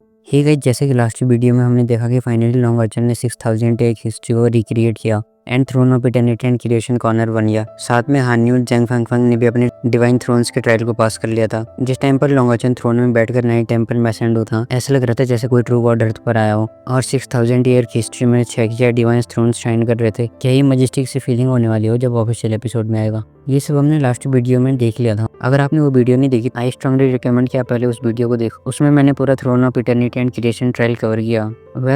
Hey guys, जैसे कि last video में हमने देखा कि फाइनली लॉन्ग आर्चर ने 6000 एक हिस्ट्री को रिक्रिएट किया and throne of eternity and creation corner बन गया। साथ में हान यू जंग फंग ने भी अपने डिवाइन थ्रोन्स के ट्रायल को पास कर लिया था। जिस टाइम पर लॉन्ग आर्चर थ्रोन में बैठकर नाइट टेंपल में असेंड होता, ऐसा लग रहा था जैसे कोई ट्रू गॉड अर्थ पर आया हो। और 6000 ईयर की हिस्ट्री में 6 डिवाइन थ्रोन्स शाइन कर रहे थे। क्या ही मजेस्टिक सी फीलिंग होने वाली हो जब ऑफिशियल एपिसोड में आएगा। ये सब हमने लास्ट वीडियो में देख लिया था। अगर आपने वो वीडियो नहीं देखी, आई स्ट्रांगली रिकमेंड कि आप पहले उस वीडियो को देखो। उसमें मैंने पूरा throne of eternity and creation trial cover किया।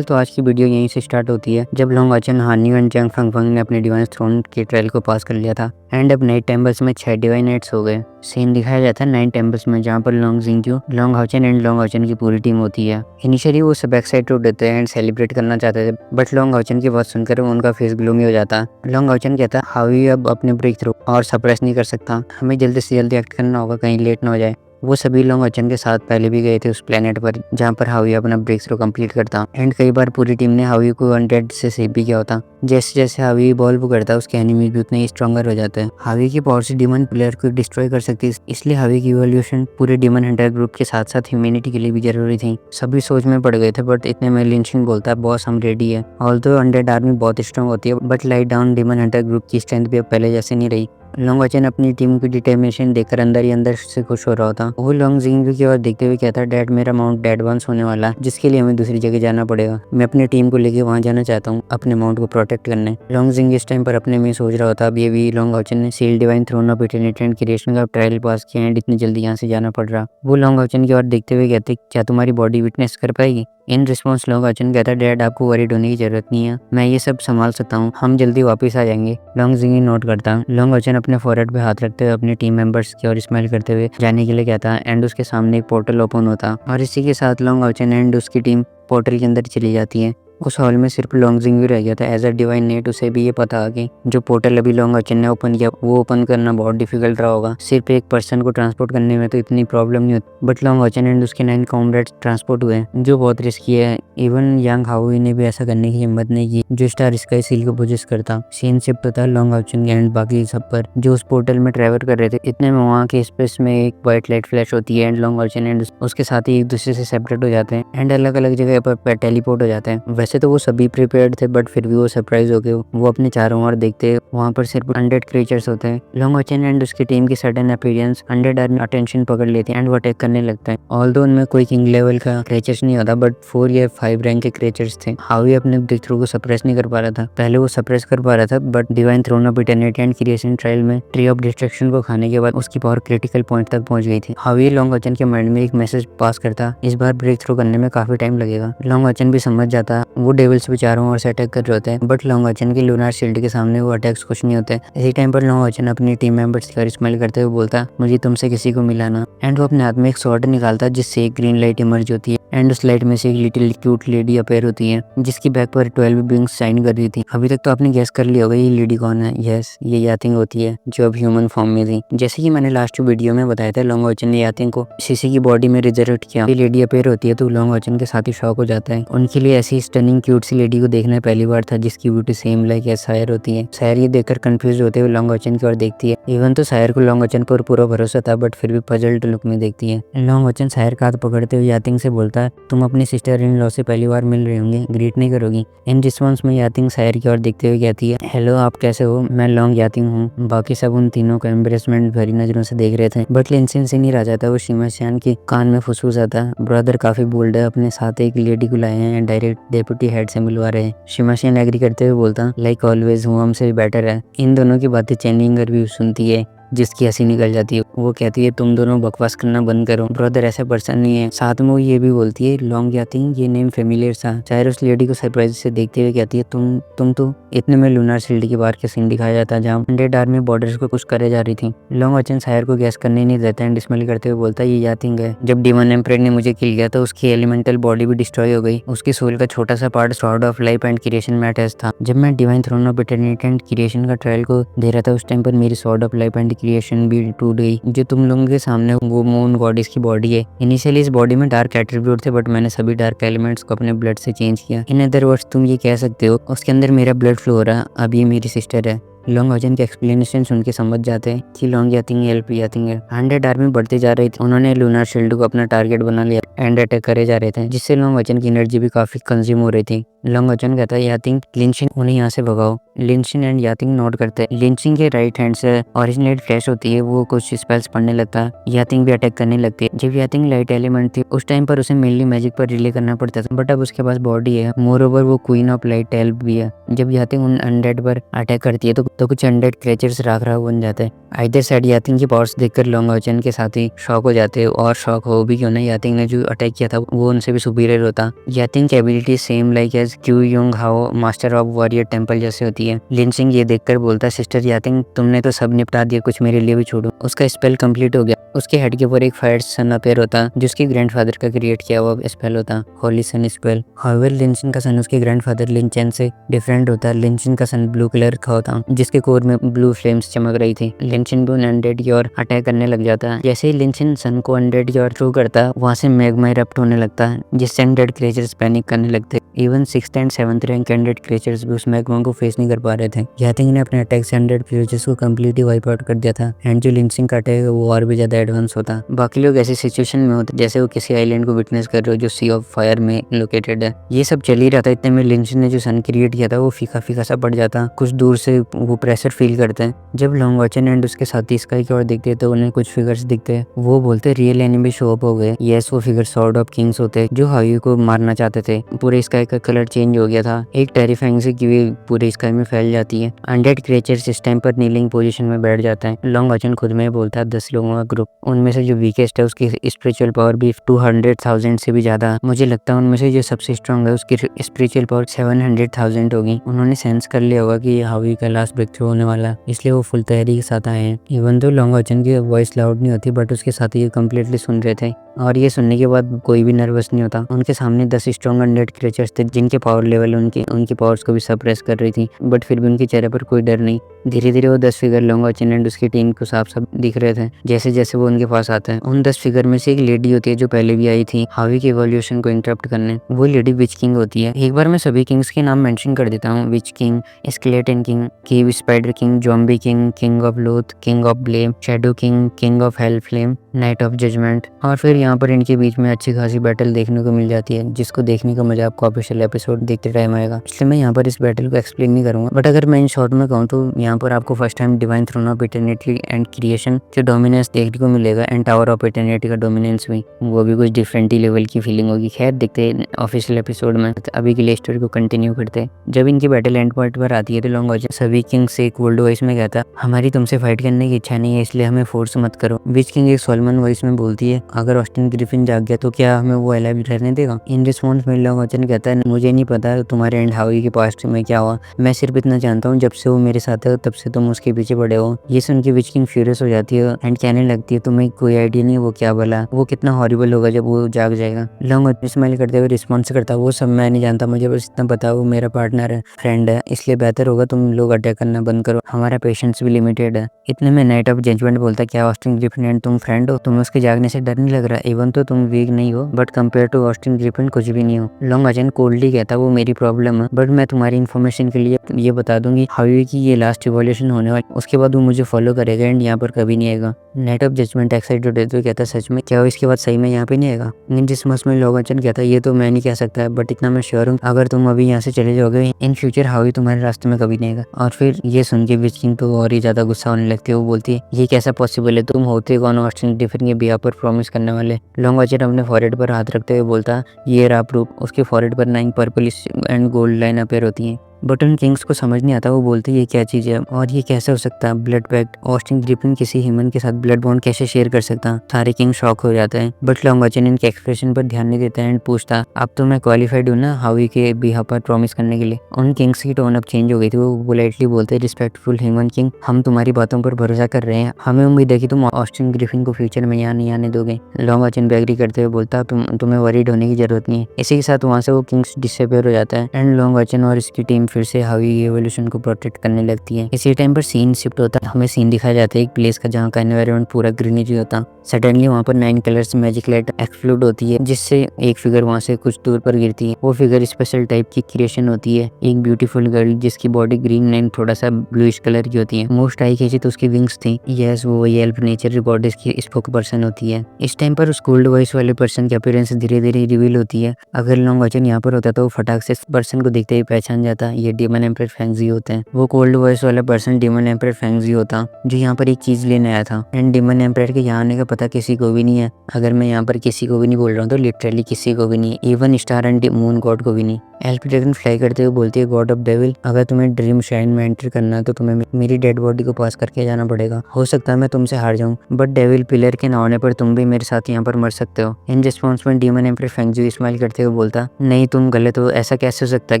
तो आज की वीडियो यहीं से स्टार्ट होती है, जब लॉन्ग आर्चर, हान यू एंड जंग फंग ने अपने डिवाइन थ्रोन के ट्रायल को पास कर लिया था एंड अब नाइट टेम्पल्स में 6 डिवाइन नाइट्स हो गए। सीन दिखाया जाता है 9 टेम्पल्स में, जहाँ पर लॉन्ग जिंक्यू, लॉन्ग हाउचन एंड लॉन्ग हाउचन की पूरी टीम होती है। इनिशियली वो सब एक्साइटेड होते हैं एंड सेलिब्रेट करना चाहते थे, बट लॉन्ग हाउचन की बात सुनकर उनका फेस ग्लूमी हो जाता है। लॉन्ग हाउचन कहता है हावी अब अपने ब्रेक थ्रू और सप्रेस नहीं कर सकता, हमें जल्दी से जल्दी एक्ट करना होगा, कहीं लेट ना हो जाए। वो सभी लोग अचन के साथ पहले भी गए थे उस प्लेनेट पर, जहाँ पर हावी अपना ब्रेक थ्रू कंप्लीट करता एंड कई बार पूरी टीम ने हावी को अनडेड से सेव भी किया होता। जैसे जैसे हावी इवॉल्व करता है, उसके एनिमीज भी उतने ही स्ट्रॉन्गर हो जाते हैं। हावी की पावर से डिमन प्लेयर को डिस्ट्रॉय कर सकती है, इसलिए हावी की इवोल्यूशन पूरे डिमन हंटर ग्रुप के साथ साथ ह्यूमैनिटी के लिए भी जरूरी थी। सभी सोच में पड़ गए थे, बट इतने में लिंचिंग बोलता है बॉस हम रेडी है। ऑल्दो अनडेड आर्मी बहुत स्ट्रॉन्ग होती है, but light down demon hunter group की स्ट्रेंथ भी अब पहले जैसे नहीं रही। लॉन्ग वचन अपनी टीम की डिटर्मिनेशन देखकर अंदर ही अंदर से खुश हो रहा था। वो लॉन्ग जिंग की ओर देखते हुए कहता, डैड मेरा माउंट एडवांस होने वाला है, जिसके लिए हमें दूसरी जगह जाना पड़ेगा। मैं अपनी टीम को लेकर वहां जाना चाहता हूँ, अपने माउंट को प्रोटेक्ट करने। लॉन्ग जिंग इस टाइम पर अपने में सोच रहा था, अब ये भी लॉन्ग वचन ने सील divine throne of eternity and creation का ट्रायल पास किया एंड इतनी जल्दी यहाँ से जाना पड़ रहा। वो लॉन्ग वचन की ओर देखते हुए कहते, क्या तुम्हारी बॉडी विटनेस कर पाएगी? इन रिस्पॉन्स लॉन्ग वचन कहता, डैड आपको वरीड होने की जरूरत नहीं है, मैं ये सब संभाल सकता हूँ, हम जल्दी वापस आ जाएंगे। लॉन्ग जिंग नोट करता। लॉन्ग वचन अपने फोरहेड पे हाथ रखते हुए अपने टीम मेंबर्स की ओर स्माइल करते हुए जाने के लिए कहता है एंड उसके सामने एक पोर्टल ओपन होता और इसी के साथ लॉन्ग वचन एंड उसकी टीम पोर्टल के अंदर चली जाती है। उस हॉल में सिर्फ लॉन्ग जिंग भी रह गया था। एज अ डिवाइन नेट उसे भी ये पता है कि जो पोर्टल अभी लॉन्ग वचन ने ओपन किया, वो ओपन करना बहुत डिफिकल्ट रहा होगा। सिर्फ एक पर्सन को ट्रांसपोर्ट करने में तो इतनी प्रॉब्लम नहीं होती, बट लॉन्ग वचन एंड उसके 9 कॉमरेड्स ट्रांसपोर्ट हुए, जो बहुत रिस्की है। इवन यांग हाउई ने भी ऐसा करने की हिम्मत नहीं की, जो स्टार स्काई सील को पोजेस करता। सीन शिफ्ट होता है लॉन्ग वचन एंड बाकी सब पर, जो उस पोर्टल में ट्रैवल कर रहे थे। इतने में वहाँ के स्पेस में एक व्हाइट लाइट फ्लैश होती है एंड लॉन्ग वचन एंड उसके साथ ही एक दूसरे से सेपरेट हो जाते हैं एंड अलग अलग जगह पर टेलीपोर्ट हो जाते हैं। वैसे तो वो सभी प्रिपेयर्ड थे, बट फिर भी वो सरप्राइज हो गए। वो अपने चारों ओर देखते, वहाँ पर सिर्फ अनडेड क्रीचर्स होते हैं। लॉन्ग वचन एंड उसकी टीम की sudden appearance undead army attention पकड़ लेती है एंड वो अटैक करने लगता है। ऑल्दो उनमें कोई किंग लेवल का क्रीचर्स नहीं होता, बट 4 या 5 रैंक के क्रीचर्स थे। हावी अपने ब्रेक थ्रू को सप्रेस नहीं कर पा रहा था। पहले वो सप्रेस कर पा रहा था, but divine throne of eternity and creation trial में ट्री ऑफ डिस्ट्रक्शन को खाने के बाद उसकी पावर क्रिटिकल पॉइंट तक पहुंच गई थी। हावी लॉन्ग वचन के माइंड में एक मैसेज पास करता, इस बार ब्रेक थ्रू करने में काफी टाइम लगेगा। लॉन्ग वचन भी समझ जाता, वो डेविल्स भी चारों ओर से अटैक कर रहे होते हैं, बट लॉन्ग वचन की लूनार शील्ड के सामने वो अटैक्स कुछ नहीं होते। इसी टाइम पर लॉन्ग वचन अपनी टीम मेंबर्स की ओर स्माइल करते हुए बोलता, मुझे तुमसे किसी को मिलाना। एंड वो अपने हाथ में एक स्वॉर्ड निकालता, जिससे एक ग्रीन लाइट इमर्ज होती है एंड उस लाइट में से एक लिटिल क्यूट लेडी अपेयर होती है, जिसकी बैक पर 12 विंग्स शाइन कर रही थी। अभी तक तो आपने गेस कर लिया होगा ये लेडी कौन है। यस, ये यातिंग होती है, जो अब ह्यूमन फॉर्म में थी। जैसे कि मैंने लास्ट वीडियो में बताया था, लॉन्ग वचन ने यातिंग को सीसी की बॉडी में रिजर्वेट किया। ये लेडी अपेयर होती है तो लॉन्ग वचन के साथ ही शॉक हो जाता है। उनके लिए ऐसी स्टनिंग क्यूट सी लेडी को देखना पहली बार था, जिसकी ब्यूटी सेम लाइक सायर होती है। सायर ये देखकर कंफ्यूज होते हुए लॉन्ग वचन की ओर देखती है। इवन तो सायर को लॉन्ग वचन पर पूरा भरोसा था, बट फिर भी पजल्ड लुक में देखती है। लॉन्ग वचन सायर का हाथ पकड़ते हुए यातिंग से बोलता है, तुम अपनी सिस्टर इन लॉ से पहली बार मिल रहे होंगे, ग्रीट नहीं करोगी? इन रिस्पॉन्स में यातिंग सायर की ओर देखते हुए कहती है, हेलो आप कैसे हो, मैं लॉन्ग यातिंग हूँ। बाकी सब उन तीनों को एम्बरेसमेंट भरी नजरों से देख रहे थे, बट लिंसिन से नहीं रह जाता। वो शिमाशियान के कान में फुसफुस आता, ब्रदर काफी बोल्ड है, अपने साथ एक लेडी को लाए हैं, डायरेक्ट डेप्यूटी हेड से मिलवा रहे हैं। शिमाशियान एग्री करते हुए बोलता, लाइक ऑलवेज हूँ, हमसे भी बेटर है। इन दोनों की बातें चेनिंगर भी सुनती है, जिसकी हंसी निकल जाती है। वो कहती है, तुम दोनों बकवास करना बंद करो, ब्रदर ऐसा पर्सन नहीं है। साथ में वो ये भी बोलती है, लॉन्ग यातिंग ये नेम फेमिलियर सा। चाहे उस लेडी को सरप्राइज से देखते हुए कहती है, तुम तो। इतने में लूनार शील्ड के बाहर का सीन दिखाया जाता है, जहाँ अनडेड आर्मी बॉर्डर्स को कुछ करे जा रही थी। लॉन्ग वचन सायर को गैस करने नहीं देता एंड स्मेल करते हुए बोलता है, ये यातिंग है। जब डिमन एम्परर ने मुझे किल किया तो उसकी एलिमेंटल बॉडी भी डिस्ट्रॉय हो गई। उसकी सोल का छोटा सा part sword of life and creation में अटैच था। जब मैं divine throne of eternity and creation का ट्रायल को दे रहा था, उस टाइम पर मेरी sword of life and creation भी टूट गई। जो तुम लोगों के सामने वो मून गॉडेस की बॉडी है। इनिशियली इस बॉडी में डार्क एट्रीब्यूट थे, बट मैंने सभी डार्क एलिमेंट्स को अपने ब्लड से चेंज किया। इन अदर वर्ड्स तुम ये कह सकते हो, उसके अंदर मेरा ब्लड फ्लो हो रहा, अब ये मेरी सिस्टर है। लॉन्ग वचन के एक्सप्लेनेशन सुन के समझ जाते हैं कि लॉन्ग यातिंग हेल्प यातिंग है। 100 आर्मी बढ़ते जा रही थी, उन्होंने लूनार शील्ड को अपना टारगेट बना लिया एंड अटैक करे जा रहे थे, जिससे लॉन्ग वचन की एनर्जी भी काफी कंज्यूम हो रही थी। लॉन्ग वचन कहता है यातिंग लिंशिन उन्हें यहाँ से भगाओ। लिंशिन एंड यातिंग नोट करते हैं। लिंशिन के राइट हैंड से ऑरिजिनेट फ्लैश होती है, वो कुछ स्पेल्स पढ़ने लगता है। यातिंग भी अटैक करने लगती है। जब यातिंग लाइट एलिमेंट थी उस टाइम पर उसे मेनली मैजिक पर रिले करना पड़ता था, बट अब उसके पास बॉडी है, मोर ओवर वो क्वीन ऑफ लाइट हेल्प भी है। जब यातिंग उन अनडेड पर अटैक करती है तो कुछ अनडेड क्रिएचर्स राख राख बन जाते हैं। आइदर साइड यातिंग की पावर्स देखकर लॉन्ग वचन के साथी शॉक हो जाते हैं, और शॉक हो भी क्यों ना, यातिंग ने जो अटैक किया था वो उनसे भी सुपीरियर होता। यातिंग की एबिलिटी सेम लाइक एज क्यू योंग हाओ मास्टर ऑफ वॉरियर टेंपल जैसे होती है। लिनसिंग ये देखकर बोलता है सिस्टर यातिंग तुमने तो सब निपटा दिया, कुछ मेरे लिए भी छोड़ो। उसका स्पेल कंप्लीट हो गया। उसके हेड के ऊपर एक फायर सन अपेयर होता जिसके ग्रैंडफादर का क्रिएट किया हुआ स्पेल होता, होली सन स्पेल। हाउएवर लिनसिन का सन उसके ग्रैंडफादर लिनचेन से डिफरेंट होता। लिनसिन का सन ब्लू कलर का होता जिसके कोर में ब्लू फ्लेम्स चमक रही थी। लिनसिन भी उन अनडेड की ओर अटैक करने लग जाता। जैसे ही लिनसिन सन को अनडेड की ओर थ्रू करता, वहां से मैग्मा इरप्ट होने लगता जिससे अनडेड क्रिएचर्स पैनिक करने लगते। Even 6th and 7th rank undead creatures भी उस मैग्मा को फेस नहीं कर पा रहे थे। यातिंग ने अपने अटैक से अनडेड क्रिएचर्स को कंप्लीटली वाइप आउट कर दिया था, एंड जो लिनसिंग का अटैक है वो और भी ज्यादा एडवांस होता। बाकी लोग ऐसी सिचुएशन में होते जैसे वो किसी आइलैंड को विटनेस कर रहे हो जो सी ऑफ फायर में लोकेटेड है। ये सब चल ही रहा था, इतने में लिनसिन ने जो सन क्रिएट किया था वो फीका फीका सा पड़ जाता। कुछ दूर से वो प्रेशर फील करते हैं। जब लॉन्ग वचन एंड उसके साथी स्काई की ओर देखते तो उन्हें कुछ फिगर्स दिखते हैं। वो बोलते रियल एनिमी शो अप हो गए। यस, वो फिगर सॉर्ड ऑफ किंग्स होते जो हावी को मारना चाहते थे। पूरे स्काई का कलर चेंज हो गया था। एक टेरिफाइंग सी किवी पूरे स्काई में फैल जाती है। अनडेड क्रिएचर्स इस टाइम पर नीलिंग पोजीशन में बैठ जाता है। लॉन्ग वचन खुद में बोलता है 10 लोगों का ग्रुप, उनमें से जो वीकेस्ट है उसकी स्पिरिचुअल पावर भी 200,000 से भी ज्यादा। मुझे लगता है उनमें से जो सबसे स्ट्रॉन्ग है उसकी स्पिरिचुअल पावर 700,000 होगी। उन्होंने सेंस कर लिया होगा कि हावी का लास्ट ब्रेक थ्रू होने वाला, इसलिए वो फुल तैयारी के साथ आए हैं। इवन तो लॉन्ग वचन की वॉइस लाउड नहीं होती, बट उसके साथ ये कम्प्लीटली सुन रहे थे, और ये सुनने के बाद कोई भी नर्वस नहीं होता। उनके सामने 10 स्ट्रॉन्ग अनडेड क्रिएचर्स थे जिनके पावर लेवल उनकी पावर्स को भी सप्रेस कर रही थी, बट फिर भी उनके चेहरे पर कोई डर नहीं। धीरे धीरे वो 10 फिगर लॉन्ग वचन एंड उसकी टीम को साफ साफ दिख रहे थे जैसे जैसे वो उनके पास आता है। उन 10 फिगर में से एक लेडी होती है जो पहले भी आई थी हावी के इवोल्यूशन को इंटरप्ट करने। वो लेडी विच किंग होती है। एक बार मैं सभी किंग्स के नाम मेंशन कर देता हूँ। Witch king, skeleton king, cave spider king, zombie king, king of loth, king of blame, shadow king, king of hell flame, knight of judgement. और फिर यहाँ पर इनके बीच में अच्छी खासी बैटल देखने को मिल जाती है, जिसको देखने का मजा आपको ऑफिशियल एपिसोड देखते टाइम आएगा, इसलिए मैं यहाँ पर इस बैटल को एक्सप्लेन नहीं करूंगा। बट अगर मैं इन शॉर्ट में कहूँ तो यहाँ पर आपको first time divine throne of eternity and creation जो डोमिनेंस देखने को मिलेगा, एंड टावर ऑफ इटर्निटी का डोमिनेंस भी, वो भी कुछ डिफरेंट ही लेवल की फीलिंग होगी। खैर देखते हैं ऑफिशियल एपिसोड में। अभी के लिए स्टोरी को कंटिन्यू करते हैं। जब इनकी बैटल एंड पॉइंट पर आती है तो लॉन्ग वचन सभी किंग से एक वर्ल्ड वॉइस में कहता हमारी तुमसे फाइट करने की इच्छा नहीं है, इसलिए हमें फोर्स मत करो। विच किंग एक सोलमन वॉइस में बोलती है अगर ऑस्टिन ग्रिफिन जाग गया तो क्या हमें वो अलाइव रहने देगा। इन रिस्पॉन्स में लॉन्ग वचन कहता है मुझे नहीं पता तुम्हारे एंड हावी के पास्ट में क्या हुआ, मैं सिर्फ इतना जानता हूँ जब से वो मेरे साथ है तब से तुम उसके पीछे पड़े हो। ये सुन के विच किंग फ्यूरियस हो जाती है एंड कहने लगती है तुम्हें कोई आइडिया नहीं वो क्या बोला, वो कितना हॉरिबल होगा जब वो जाग जाएगा। लॉन्ग वचन स्माइल करते हुए रिस्पॉन्स करता वो सब मैं नहीं जानता, मुझे बस इतना पता वो मेरा पार्टनर है, फ्रेंड है, इसलिए बेहतर होगा तुम लोग अटैक करना बंद करो, हमारा पेशेंस भी लिमिटेड है। इतने में नाइट ऑफ जजमेंट बोलता क्या ऑस्टिन ग्रिफिन एंड तुम फ्रेंड हो, तुम्हें उसके जागने से डर नहीं लग रहा, इवन तो तुम वीक नहीं हो but compare to Austin Griffin कुछ भी नहीं हो। लॉन्ग वचन कोल्डली कहता वो मेरी प्रॉब्लम है, बट मैं तुम्हारी इन्फॉर्मेशन के लिए ये बता दूंगी हावी की ये लास्ट इवोल्यूशन होने वाली, उसके बाद वो मुझे फॉलो करेगा एंड यहाँ पर कभी नहीं आएगा। नाइट ऑफ जजमेंट एक्साइटेड होते हुए कहता सच में क्या हो, इसके बाद सही में यहाँ पे नहीं आएगा। जिसमस में लॉन्ग वचन कहता ये तो मैं नहीं कह सकता, बट इतना मैं श्योर हूँ अगर तुम अभी यहाँ से चले जाओगे इन फ्यूचर हावी तुम्हारे रास्ते में कभी नहीं आएगा। और फिर ये सुन के विच किंग तो और ही ज्यादा गुस्सा होने लगती है। वो बोलती है ये कैसा पॉसिबल है, तुम होते कौन ऑस्टिन ग्रिफिन के बिहाफ पर प्रॉमिस करने वाले। लॉन्ग वचन अपने फॉरहेड पर हाथ रखते हुए बोलता ये रहा प्रूफ। उसके फॉरहेड पर 9 purple and gold line appear होती हैं। बट उन किंग्स को समझ नहीं आता। वो बोलते ये क्या चीज़ है और ये कैसे हो सकता है, ब्लड पैक्ट, ऑस्टिन ग्रिफिन किसी ह्यूमन के साथ ब्लड बॉन्ड कैसे शेयर कर सकता। सारे किंग शॉक हो जाते हैं, बट लॉन्ग वचन इनके एक्सप्रेशन पर ध्यान नहीं देता एंड पूछता अब तो मैं क्वालिफाइड हूँ ना हावी के बिहाफ पर प्रॉमिस करने के लिए। उन किंग्स की टोन अब चेंज हो गई थी। वो पोलाइटली बोलते रिस्पेक्टफुल ह्यूमन किंग हम तुम्हारी बातों पर भरोसा कर रहे हैं, हमें उम्मीद है कि तुम ऑस्टिन ग्रिफिन को फ्यूचर में यहाँ नहीं आने दोगे। लॉन्ग वचन भी एग्री करते हुए बोलता तुम्हें वरीड होने की जरूरत नहीं है। इसी के साथ वहाँ से वो किंग्स डिसअपियर हो जाता है एंड लॉन्ग वचन और इसकी टीम फिर से हावी एवोल्यूशन को प्रोटेक्ट करने लगती है। इसी टाइम पर सीन शिफ्ट होता है, हमें सीन दिखाया जाता है एक प्लेस का जहाँ का एनवायरनमेंट पूरा ग्रीनरी होता। सडनली वहाँ पर 9 कलर्स मैजिक लाइट एक्सप्लोड होती है, जिससे एक फिगर वहाँ से कुछ दूर पर गिरती है। वो फिगर स्पेशल टाइप की क्रिएशन होती है, एक ब्यूटीफुल गर्ल जिसकी बॉडी ग्रीन एंड थोड़ा सा ब्लूइश कलर की होती है। मोस्ट आई खींची तो उसकी विंग्स थी। यस, वो हेल्प नेचर गॉडेस की स्पोक पर्सन होती है। इस टाइम पर उस कोल्ड वॉइस वाले पर्सन की अपीयरेंस धीरे धीरे रिवील होती है। अगर लॉन्ग वचन यहाँ पर होता तो वो फटाक से पर्सन को देखते ही पहचान जाता, ये डीमन एम्परर फेंगजी होते हैं। वो कोल्ड वॉइस वाला पर्सन डीमन एम्परर फेंगजी होता, जो यहाँ पर एक चीज लेने आया था। एंड डीमन एम्परर के यहाँ आने का पता किसी को भी नहीं है। अगर मैं यहाँ पर किसी को भी नहीं बोल रहा हूँ तो लिटरली किसी को भी नहीं, even star and moon God को भी नहीं। एल्फ ड्रैगन फ्लाई करते हुए बोलती है, गॉड ऑफ डेविल, अगर तुम्हें ड्रीम शाइन में एंटर करना है तो तुम्हें मेरी डेड बॉडी को पास करके जाना पड़ेगा। हो सकता है मैं तुमसे हार जाऊं, बट डेविल पिलर के ना होने पर तुम भी मेरे साथ यहाँ पर मर सकते हो। इन रिस्पॉन्स में डीमन एम्परर फेंगजी स्माइल करते हुए बोलता, नहीं तुम गलत हो, ऐसा कैसे हो सकता है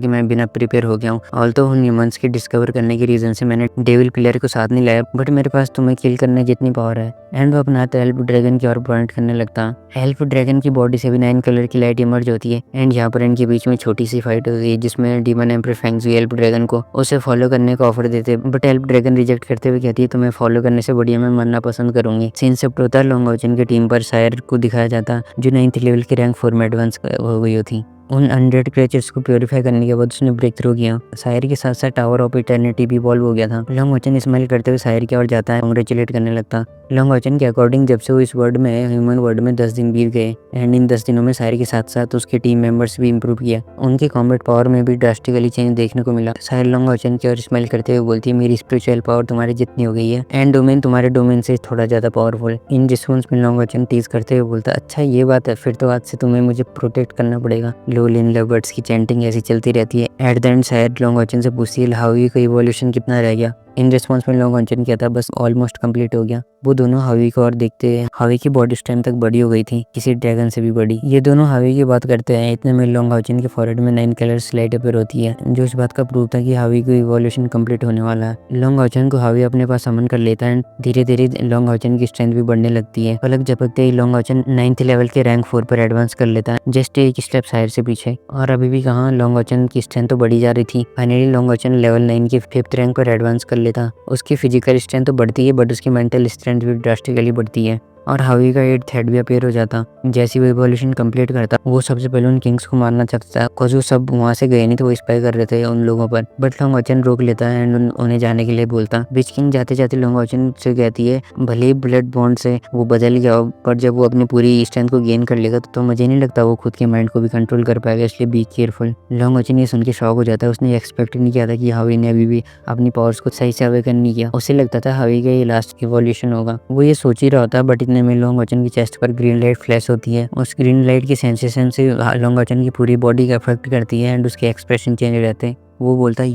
कि मैं बिना प्रिपेयर हो गया हूँ। ऑल्दो ह्यूमंस की डिस्कवर करने की रीजन से मैंने डेविल पिलर को साथ नहीं लाया, बट मेरे पास तुम्हें किल करने जितनी पावर है। एंड वो अपना एल्फ ड्रैगन की ओर पॉइंट करने लगता। एल्फ ड्रैगन की बॉडी से भी 9 कलर की लाइट इमर्ज होती है। एंड यहाँ पर इनके बीच में छोटी सी फाइट होती है, जिसमें डीमन एम्परर फेंगजी एल्फ ड्रैगन को उसे फॉलो करने का ऑफर देते, बट एल्फ ड्रैगन रिजेक्ट करते हुए कहती है, तुम्हें फॉलो करने से बढ़िया मैं मरना पसंद करूंगी। सीन शिफ्ट होता है लॉन्ग वचन की टीम पर सायर को दिखाया जाता, जो 9th लेवल की रैंक 4 में एडवांस हो गई थी। उन 100 क्रिएचर्स को प्योरीफाई करने के बाद उसने ब्रेक थ्रू किया। सायर के साथ साथ टावर ऑफ इटर्निटी भी इवॉल्व हो गया था। लॉन्ग वचन स्माइल करते हुए सायर की ओर जाता है, कांग्रेचुलेट करने लगता। लॉन्ग वचन के अकॉर्डिंग जब से वो इस वर्ल्ड में ह्यूमन वर्ल्ड में 10 दिन बीत गए, एंड इन 10 दिनों में सायर के साथ साथ उसके टीम मेंबर्स भी इंप्रूव किया। उनके कॉम्बैट पावर में भी ड्रास्टिकली चेंज देखने को मिला। सायर लॉन्ग वचन की ओर स्माइल करते हुए बोलती है, मेरी स्पिरिचुअल पावर तुम्हारी जितनी हो गई है, एंड डोमेन तुम्हारे डोमेन से थोड़ा ज्यादा पावरफुल। इन रिस्पॉन्स में लॉन्ग वचन टीज करते हुए बोलता, अच्छा ये बात है, फिर तो आज से तुम्हें मुझे प्रोटेक्ट करना पड़ेगा। लोल इन लवर्ड्स की चैंटिंग ऐसी चलती रहती है। एट द एंड सायर लॉन्ग वचन से पूछती है, हावी का इवोल्यूशन कितना रह गया। इन रिस्पॉन्स में लॉन्ग वचन किया था, बस ऑलमोस्ट कंप्लीट हो गया। वो दोनों हावी को और देखते हैं। हावी की बॉडी उस टाइम तक बड़ी हो गई थी, किसी ड्रैगन से भी बड़ी। ये दोनों हावी की बात करते हैं, इतने में लॉन्ग वचन के फॉरहेड में 9 कलर्स लाइट अपियर होती है, जो इस बात का प्रूफ था कि हावी को इवोल्यूशन कंप्लीट होने वाला है। लॉन्ग वचन को हावी अपने पास समन कर लेता है। धीरे धीरे लॉन्ग वचन की स्ट्रेंथ भी बढ़ने लगती है। पलक झपकते ही लॉन्ग वचन 9th लेवल के रैंक 4 पर एडवांस कर लेता है, जस्ट एक स्टेप सायर से पीछे। और अभी भी कहाँ, लॉन्ग वचन की स्ट्रेंथ तो बढ़ी जा रही थी। फाइनली लॉन्ग वचन लेवल 9 के 5th रैंक पर एडवांस कर लेता। उसकी फिजिकल स्ट्रेंथ तो बढ़ती है, बट उसकी मेंटल स्ट्रेंथ भी ड्रास्टिकली बढ़ती है। और हावी का 8th हेड भी अपीयर हो जाता। जैसे वो इवोल्यूशन कंप्लीट करता, वो सबसे पहले उन किंग्स को मारना चाहता, बिकॉज वो सब वहाँ से गए नहीं तो वो स्पाई कर रहे थे उन लोगों पर। बट लॉन्ग वचन रोक लेता है एंड उन्हें जाने के लिए बोलता। विच किंग जाते जाते लॉन्ग वचन से कहती है, भले ही ब्लड बॉन्ड से वो बदल गया हो, पर जब वो अपनी पूरी स्ट्रेंथ को गेन कर लेगा तो मुझे नहीं लगता वो खुद के माइंड को भी कंट्रोल कर पाएगा, इसलिए बी केयरफुल। लॉन्ग वचन ये सुन के शॉक हो जाता है। उसने एक्सपेक्ट नहीं किया था कि हावी ने अभी भी अपनी पावर्स को सही से अवेकन नहीं किया। उसे लगता था हावी का ये लास्ट इवोल्यूशन होगा। वो ये सोच ही रहा होता, बट इतने में लॉन्ग वचन की चेस्ट पर ग्रीन लाइट फ्लैश होती है। उस ग्रीन लाइट की सेंसेशन से लॉन्ग वचन की पूरी बॉडी का इफेक्ट करती है एंड उसके एक्सप्रेशन चेंज हो जाते हैं। वो बोलता है,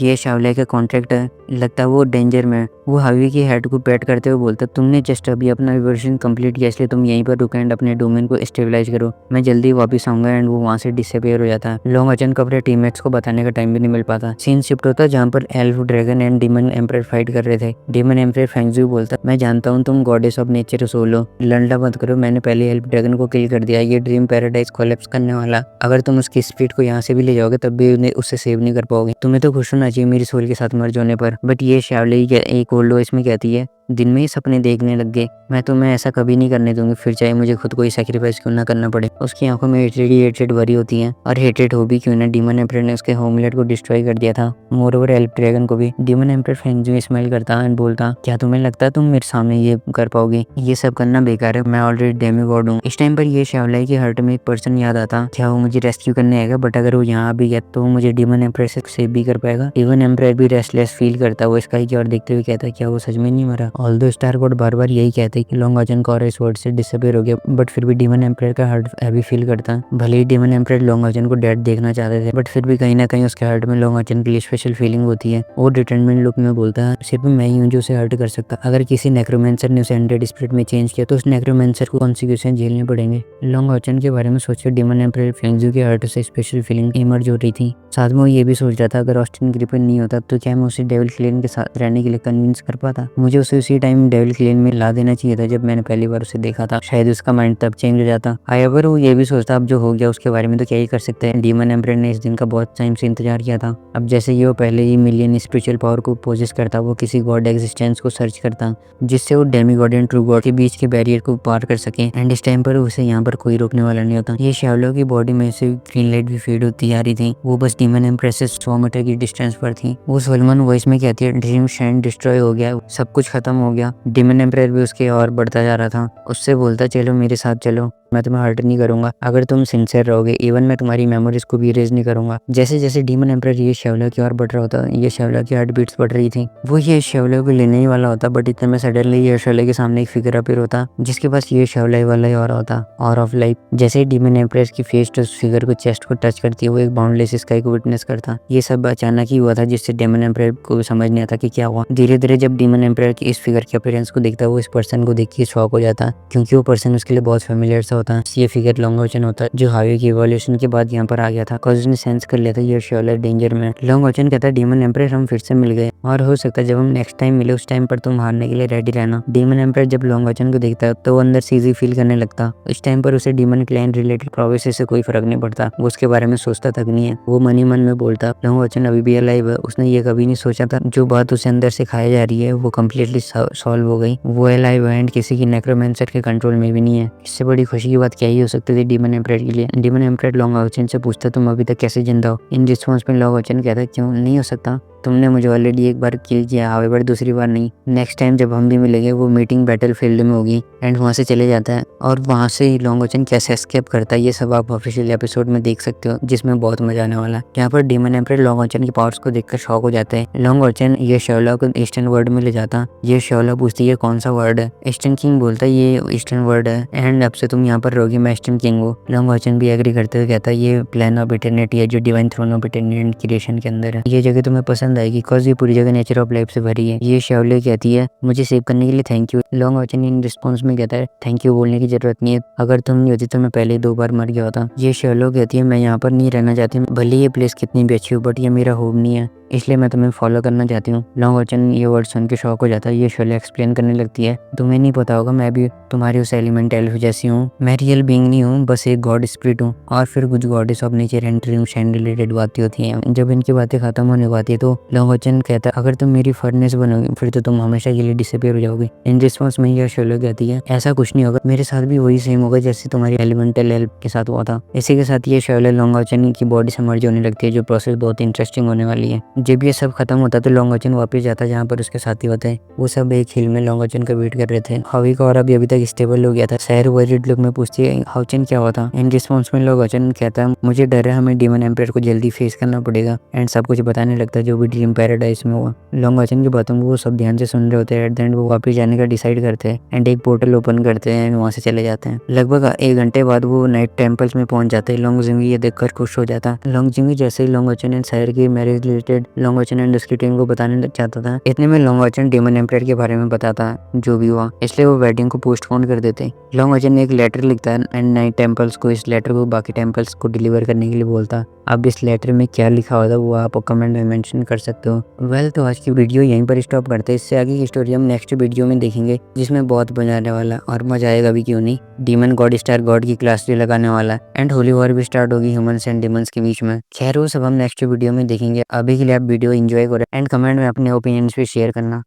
ये शावले का कॉन्ट्रैक्ट है, लगता है वो डेंजर में है। वो हावी की हेड को पैट करते हुए बोलता, तुमने जस्ट अभी अपना इवोल्यूशन कंप्लीट किया, इसलिए तुम यहीं पर रुको एंड अपने डोमेन को स्टेबलाइज करो, मैं जल्दी वापस आऊंगा। एंड वो वहाँ से डिसअपीयर हो जाता है। लॉन्ग वचन को अपने टीममेट्स को बताने का टाइम भी नहीं मिल पाता। सीन शिफ्ट होता है जहाँ पर elf dragon and demon emperor fight कर रहे थे। डीमन एम्परर फेंगजी बोलता, मैं जानता हूँ तुम गॉडेस ऑफ नेचर सोल हो, लंडा मत करो, मैंने पहले एल्फ ड्रैगन को किल कर दिया, ये ड्रीम पैराडाइज कोलैप्स करने वाला। अगर तुम उसकी स्पीड को यहाँ से भी ले जाओगे तब भी उससे सेव नहीं कर पाओगे। तुम्हें तो खुश होना चाहिए मेरी सोल के साथ मर्ज होने पर, बट ये शावले एक ओल्ड वॉइस में कहती है, दिन में ही सपने देखने लग गए, मैं तुम्हें ऐसा कभी नहीं करने दूंगी, फिर चाहे मुझे खुद को ही सैक्रिफाइस क्यों ना करना पड़े। उसकी आंखों में हेट्रेड भरी होती है, और हेट्रेड हो भी क्यों ना, डीमन एम्परर ने उसके होमलैंड को डिस्ट्रॉय कर दिया था, मोरओवर एल्फ ड्रैगन को भी। डीमन एम्परर फेंगजी स्माइल करता एंड बोलता, क्या तुम्हें लगता है तुम मेरे सामने ये कर पाओगे? ये सब करना बेकार है, मैं ऑलरेडी डेमीगॉड हूँ। इस टाइम पर ये शावलाई के हार्ट में एक पर्सन याद आता, क्या वो मुझे रेस्क्यू करने आएगा, बट अगर वो यहाँ भी गया तो वो मुझे डीमन एम्परर से सेव भी कर पाएगा। डीमन एम्परर भी रेस्टलेस फील करता, वो स्काई की ओर देखते हुए कहता है, क्या वो सच में नहीं मरा? ऑल्दो स्टार गॉड बार बार यही कहते हैं कि लॉन्ग वचन का इस वर्ड से डिसअपीयर हो गया, बट फिर भी डीमन एम्परर का हार्ट हैवी फील करता है। भले ही डीमन एम्परर लॉन्ग वचन को डेड देखना चाहते थे, बट फिर भी कहीं ना कहीं उसके हार्ट में लॉन्ग वचन के लिए स्पेशल फीलिंग होती है। वो डिटरमिनेड लुक में बोलता है, सिर्फ मैं ही हूँ जो उसे हर्ट कर सकता, अगर किसी नेक्रोमेंसर ने उसे अनडेड स्पिरिट में चेंज किया तो उस नेक्रोमेंसर को कॉन्सिक्वेंसेस झेलने पड़ेंगे। लॉन्ग वचन के बारे में सोचकर डीमन एम्परर फेंगजी के हार्ट से स्पेशल फीलिंग इमर्ज हो रही थी। साथ में वो ये भी सोच रहा था, अगर ऑस्टिन ग्रिफिन नहीं होता तो क्या मैं उसे डेविल क्लेन के साथ रहने के लिए कन्विंस कर पाता। मुझे उसे उसी टाइम डेविल क्लेन में ला देना चाहिए था जब मैंने पहली बार उसे देखा था, शायद उसका माइंड तब चेंज हो जाता। हाउएवर वो ये भी सोचता अब जो हो गया उसके बारे में तो क्या ही कर सकते हैं। डीमन एम्परर ने इस दिन का बहुत टाइम से इंतजार किया था। अब जैसे ही वो पहले ही मिलियन स्पिरिचुअल पावर को पोजेस करता, वो किसी गॉड एग्जिस्टेंस को सर्च करता जिससे वो Demi God and true God के बीच के बैरियर को पार कर सके। एंड इस टाइम पर उसे यहाँ पर कोई रोकने वाला नहीं होता। ये शाओलिया की बॉडी में से ग्रीन लाइट भी फेड होती जा रही थी। वो बस डीमन एम्प्रेस से 100 मीटर की डिस्टेंस पर थी। वो सोलमन वॉइस में कहती है ड्रीम शाइन डिस्ट्रॉय हो गया, सब कुछ खत्म हो गया। डीमन एम्प्रेस भी उसके और बढ़ता जा रहा था। उससे बोलता चलो मेरे साथ चलो, मैं तुम्हें हर्ट नहीं करूंगा अगर तुम सिंसियर रहोगे। इवन मैं तुम्हारी मेमोरीज को भी इरेज नहीं करूंगा। जैसे जैसे डीमन एम्परर ये शाओलिया की ओर बढ़ रहा होता, ये शाओलिया की हार्ट बीट्स बढ़ रही थी। वो ये शाओलिया को लेने ही वाला होता, बट इतने में सडनली ये शाओलिया के सामने एक फिगर अपीयर होता जिसके पास ये शाओलिया वाला ही और होता, और ऑफ लाइफ। जैसे ही डीमन एम्परर की फेस उस फिगर को चेस्ट को टच करती है, वो एक बाउंडलेस स्काई को विटनेस करता। ये सब अचानक ही हुआ था जिससे डीमन एम्परर को समझ नहीं आता कि क्या हुआ। धीरे धीरे जब डीमन एम्परर की इस फिगर के अपीयरेंस को देखता, वो इस पर्सन को देख के शॉक हो जाता क्योंकि वो पर्सन उसके लिए बहुत फेमिलियर सा होता। ये फिगर लॉन्ग ओचन होता जो हाईवे की इवोल्यूशन के बाद यहाँ पर आ गया था, कॉज उसने सेंस कर लिया था ये शाओलिया डेंजर में। लॉन्ग ओचन कहता है डीमन एम्परर हम फिर से मिल गए और हो सकता है जब हम नेक्स्ट टाइम मिले उस टाइम पर तुम हारने के लिए रेडी रहना। डीमन एम्परर जब लॉन्ग ओचन को देखता है तो वो अंदर से इजी फील करने लगता। उस टाइम पर उसे डीमन क्लैन रिलेटेड प्रोसेस से कोई फर्क नहीं पड़ता, वो उसके बारे में सोचता तक नहीं है। वो मन ही मन में बोलता लॉन्ग ओचन अभी भी अलाइव है। उसने ये कभी नहीं सोचा था जो बात उसे अंदर से खाई जा रही है वो कम्प्लीटली सॉल्व हो गई। वो अलाइव है एंड किसी की नेक्रोमेंसर के कंट्रोल में भी नहीं है। इससे बड़ी खुशी की बात क्या ही हो सकती थी डीमन एम्परर के लिए। डीमन एम्परर लॉन्ग ओचन से पूछता तुम अभी तक कैसे जिंदा हो। इन रिस्पॉन्स में लॉन्ग ओचन कहता क्यों नहीं हो सकता, तुमने मुझे ऑलरेडी एक बार किल किया, हाउएवर दूसरी बार नहीं। नेक्स्ट टाइम जब हम भी मिलेंगे वो मीटिंग बैटल फील्ड में होगी। एंड वहाँ से चले जाता है और वहाँ से ही लॉन्ग ओचन कैसे एस्केप करता है ये सब आप ऑफिशियल एपिसोड में देख सकते हो जिसमें बहुत मजा आने वाला है। यहाँ पर डीमन एम्परर लॉन्ग ओचन की पावर्स को देखकर शॉक हो जाता है। लॉन्ग ओचन ये शाओलिया को ईस्टर्न वर्ल्ड में ले जाता। ये शाओलिया पूछती है कौन सा वर्ड है। ईस्टर्न किंग बोलता है ये ईस्टर्न वर्ल्ड है एंड अब से तुम यहाँ पर रहोगे, मैं ईस्टर्न किंग हूँ। लॉन्ग ओचन भी एग्री करते हुए कहता है ये प्लान ऑफ इटर्निटी है जो divine throne of eternity and creation के अंदर है। ये जगह तुम्हें पसंद आएगी बिकॉज ये पूरी जगह नेचर ऑफ लाइफ से भरी है। ये शाओलिया कहती है मुझे सेव करने के लिए थैंक यू। लॉन्ग ओचन इन रिस्पॉन्स में कहता है थैंक यू बोलने की जरूरत नहीं है, अगर तुम नहीं होती तो मैं पहले 2 बार मर गया होता। ये शाओलिया कहती है मैं यहाँ पर नहीं रहना चाहती, भले ये प्लेस कितनी भी अच्छी हो बट ये मेरा होम नहीं है, इसलिए मैं तुम्हें फॉलो करना चाहती हूँ। लॉन्ग ओचन ये वर्ड सुन के शॉक हो जाता है। ये शाओलिया एक्सप्लेन करने लगती है तुम्हें नहीं पता होगा मैं भी तुम्हारी उस एलिमेंट एल्फ जैसी हूँ, मैं रियल बीइंग नहीं हूँ, बस एक गॉड स्पिरिट हूँ। और फिर कुछ goddess of nature and dream shine related बातें होती हैं। जब इनकी बातें खत्म होने को आती है तो लॉन्ग ओचन कहता है अगर तुम मेरी फर्नेस बनोगे फिर तो तुम हमेशा के लिए डिसअपीयर हो जाओगे। इन रिस्पॉन्स में ये शाओलिया कहती है ऐसा कुछ नहीं होगा, मेरे साथ भी वही सेम होगा जैसे तुम्हारी एलिमेंटल एल्फ के साथ हुआ था। इसी के साथ ये शाओलिया लॉन्ग ओचन की बॉडी से मर्ज होने लगती है जो प्रोसेस बहुत इंटरेस्टिंग होने वाली है। जब ये सब खत्म होता तो लॉन्ग ओचन वापस जाता जहाँ पर उसके साथी होते हैं। वो सब एक हिल में लॉन्ग ओचन का वेट कर रहे थे। हावी का और अभी तक स्टेबल हो गया था। शहर वरीड लुक में पूछती है हाउचन क्या हुआ था। इन रिस्पॉन्स में लॉन्ग ओचन कहता है मुझे डर है हमें डीमन एम्परर को जल्दी फेस करना पड़ेगा एंड सब कुछ बताने लगता है जो भी ड्रीम पैराडाइज में हुआ। लॉन्ग ओचन की बातों को वो सब ध्यान से सुन रहे होते हैं। एट द एंड वो वापस जाने का डिसाइड करते हैं एंड एक पोर्टल ओपन करते हैं, वहाँ से चले जाते हैं। लगभग 1 घंटे बाद वो नाइट टेम्पल्स में पहुंच जाते हैं। लॉन्ग जिंगी ये देखकर खुश हो जाता है। लॉन्ग जिंगी जैसे ही लॉन्ग ओचन एंड शहर की मैरिज रिलेटेड लॉन्ग ओचन एंड उसकी टीम को बताने लग जाता था, इतने में लॉन्ग ओचन डीमन एम्परर के बारे में बताता जो भी हुआ, इसलिए वो वेडिंग को पोस्टपोन कर देते। लॉन्ग ओचन ने एक लेटर लिखता है एंड नाइट टेम्पल्स को इस लेटर को बाकी टेम्पल्स को डिलीवर करने के लिए बोलता। अब इस लेटर में क्या लिखा होता वो आप कमेंट में मेंशन कर सकते हो। वेल तो आज की वीडियो यहीं पर स्टॉप करते हैं। इससे आगे की स्टोरी हम नेक्स्ट वीडियो में देखेंगे जिसमें बहुत मजा आने वाला और मजा आएगा भी क्यों नहीं। डीमन गॉड स्टार गॉड की क्लास भी लगाने वाला एंड होली वॉर भी स्टार्ट होगी ह्यूमंस एंड डीमंस के बीच में। खैर वो सब हम नेक्स्ट वीडियो में देखेंगे। अभी के लिए आप वीडियो एंजॉय करें एंड कमेंट में अपने ओपिनियंस भी शेयर करना।